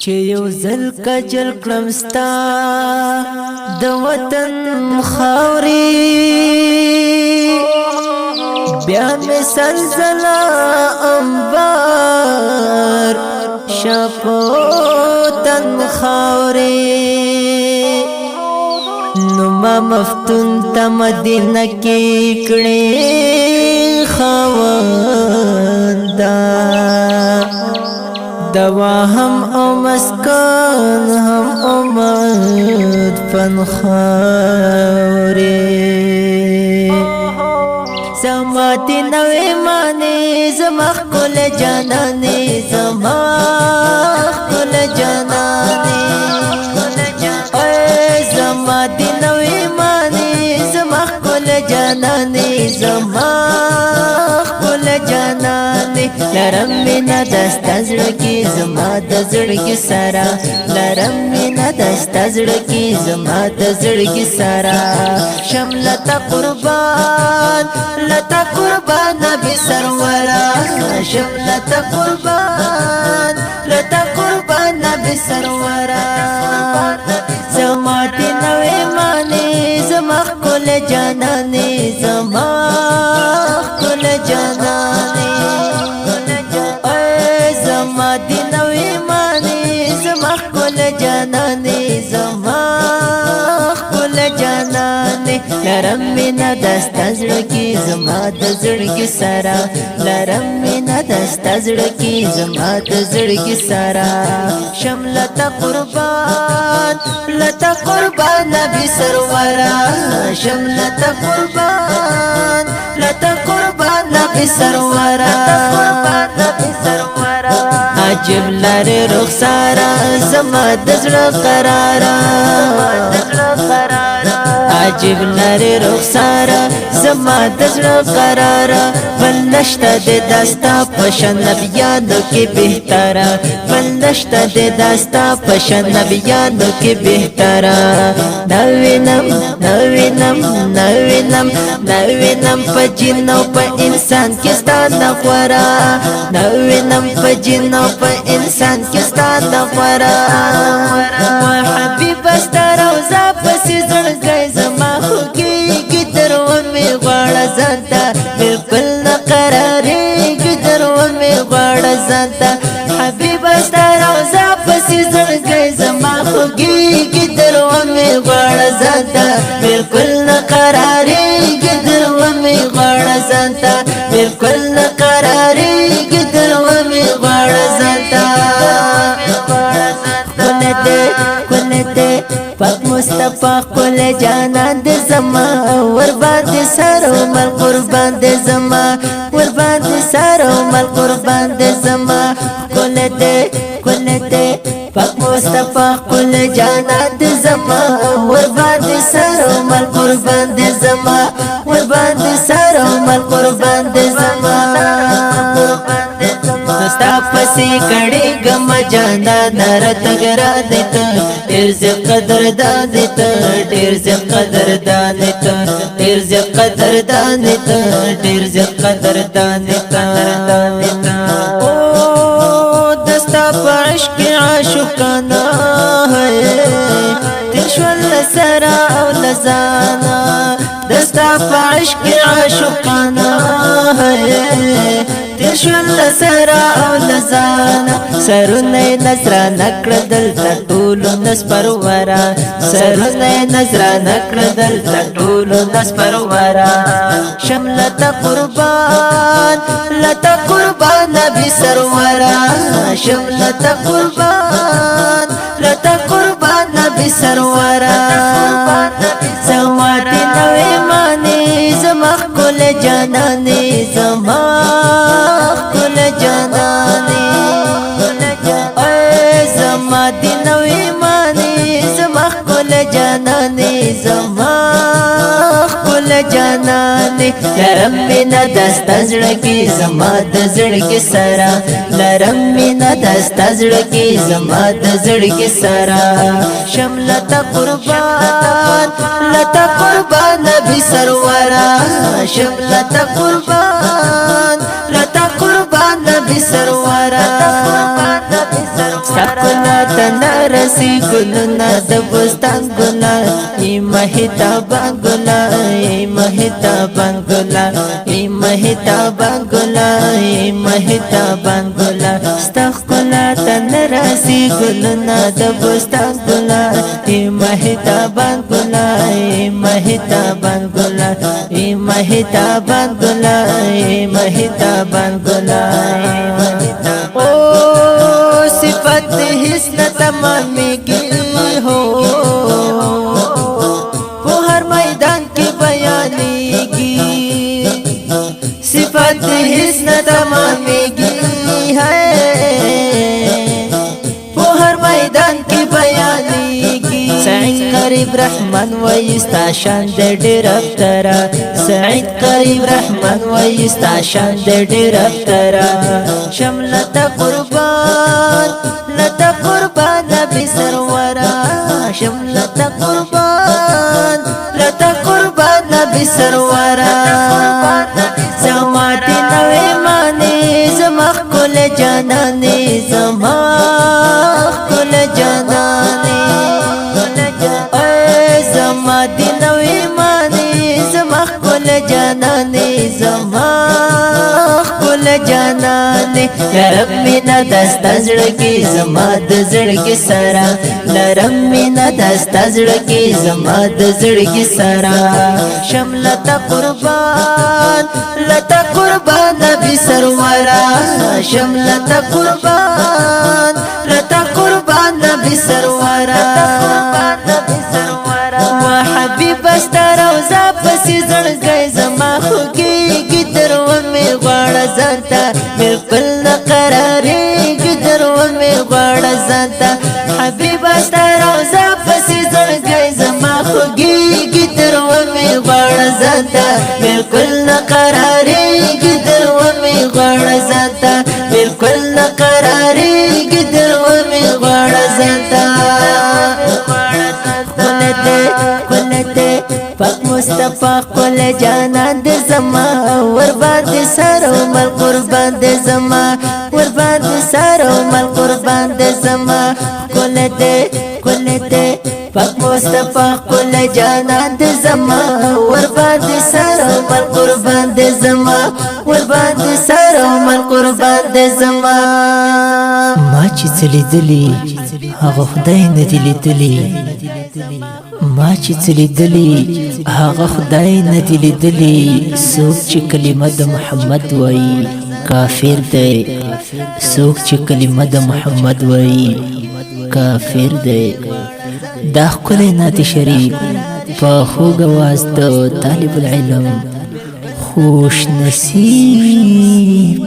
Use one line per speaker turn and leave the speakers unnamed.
چې یو ځل کجل کړمستا د وطن خاوري بیا مې سلسله انبار شپو تن خاوري نو ما مفتون تا مدینه کې کړې خاوندا دوا هم او مسکن هم امد فن خاوري زما دی نوی مانی زما خکule جانانی زما خکule جانانی زما دی نوی مانی زما خکule جانانی زما خکule جانانی لرم مینا دستا زړکی زما د زړکی سرا لرم مینا دستا زړکی زما د زړکی سرا شملتا قربان لتا قربان نبی سرورا شملتا قربان لتا قربان نبی سرورا زما دی نوی مانی زما خکule جانانی زما خکule جانانی زما دی نوی مانی زما خکule جانانی زما خکule جانانی لرم مینا دستا زړکی زما د زړکی سرا لرم مینا دستا زړکی زما د زړکی سرا شملتا قربان لتا قربان نبی سرورا شملتا قربان لتا قربان نبی سرورا عجب لاره رخسارا زما د زړه قرارا عجب لاره رخسارا زما د زړه قرارا بل نشته د داستا پشن نبیانو کې بهتره بل نشته د داستا پشن نبیانو کې بهتره نوینم نوینم نوینم نوینم په جنو په انسان کې ستانه غورا نوینم په جنو په انسان کې ستانه غورا حبیب ستاره او ز پسې زړګی زما خوږیږي تر ومې غواړه ځانته بالکل نه قرارېږي تر ومې غواړه ځانته حبیب ستاره او ز پسې زړګی زما خوږیږي تر ومې غواړه ځانته بالکل نه قرارېږي تر ومې غواړه ځانته بالکل نه قرارېږي تر ومې غواړه ځانته پاک مصطفی خکule جانان دے زما ور باندې سارو مل قربان دے زما ور باندې سارو مل قربان دے زما خکule دے پاک مصطفی خکule جانان دے زما ور باندې سارو مل قربان دے زما ور باندې سارو مل قربان دے زما نستا پسی کڑی گم جانا نرت گرا دیتا ډیر ز قدر دانتا ډیر ز قدر دانتا ډیر ز قدر دانتا ډیر ز قدر دانتا او دستا عشق عاشقانا ہے تشول سرا او لزانا دستا عشق عاشقانا ہے تشول سرا او لزانا سرونه نظر نکړه دلته ټول نس پرورا سرونه نظر نکړه دلته ټول نس پرورا شملتا قربان لتا قربان نبی سرورا شملتا قربان لتا قربان نبی سرورا زما دی نوی مانی زما خکule جانانی زما خکule جانانی زما دی نوی مانی زما خکule جانانی زما خکule جانانی لرم مینا دستا زړکی زما د زړکی سرا لرم مینا دستا زړکی زما د زړکی سرا شملتا قربان لتا قربان نبی سرورا شملتا قربان لتا قربان نبی سرورا ستخکلا تنرسی گلنا دبستان گلا ای مهتابان گلا ای مهتابان گلا ای مهتابان گلا ای مهتابان گلا ستخکلا تنرسی گلنا دبستان گلا ای مهتابان گلا ای مهتابان گلا ای مهتابان گلا ای مهتابان گلا او صفت حسن تمامیگی ہو وہ ہر میدان کی بیانیگی صفت حسن تمامیگی ہے وہ ہر میدان کی بیانیگی سعید قریب رحمان ویستا شان دے ڈیرفترا سعید قریب رحمان ویستا شان دے ڈیرفترا شملت قربان لتا قربان نبی سرورا شملت قربان لتا قربان نبی سرورا زما دی نوی مانی زما خکل جانانی زما خکل جانانی زما دی نوی مانی زما خکل جانانی زما خکل جانانی لرم مینا دستا زڑکی زما د زڑکی سرا لرم مینا دستا زڑکی زما د زڑکی سرا شملتا قربان لتا قربان نبی سرورا شملتا قربان لتا قربان نبی سرورا حبیب استا روزا پسی زړګی زما خوږیږي درو مې غواړه ځانته بالکل نه قرارېږي درو مې غواړه ځانته حبیب استا روزا پسی زړګی زما خوږیږي درو مې غواړه ځانته بالکل نه قرارېږي درو مې غواړه ځانته بالکل نه قرارېږي درو مې غواړه ځانته پاک مصطفی خپل جانان دے زما ور باندې سارو مل قربان دے زما ور باندې سارو مل قربان دے زما کول دے پاک مصطفی خپل جانان دے زما ور باندې سارو مل قربان دے زما ور باندې سارو مل قربان دے زما
ما چې لیدلی هغه خدای نه دی لیدلی ما چې لیدلی هغه خدای نه دی لیدلی څوک چې کلمه د محمد وایي کافر دی څوک چې کلمه د محمد وایي کافر دی دا ښکلی نعت شریف په خوږ اواز د طالب العلم خوش نصیب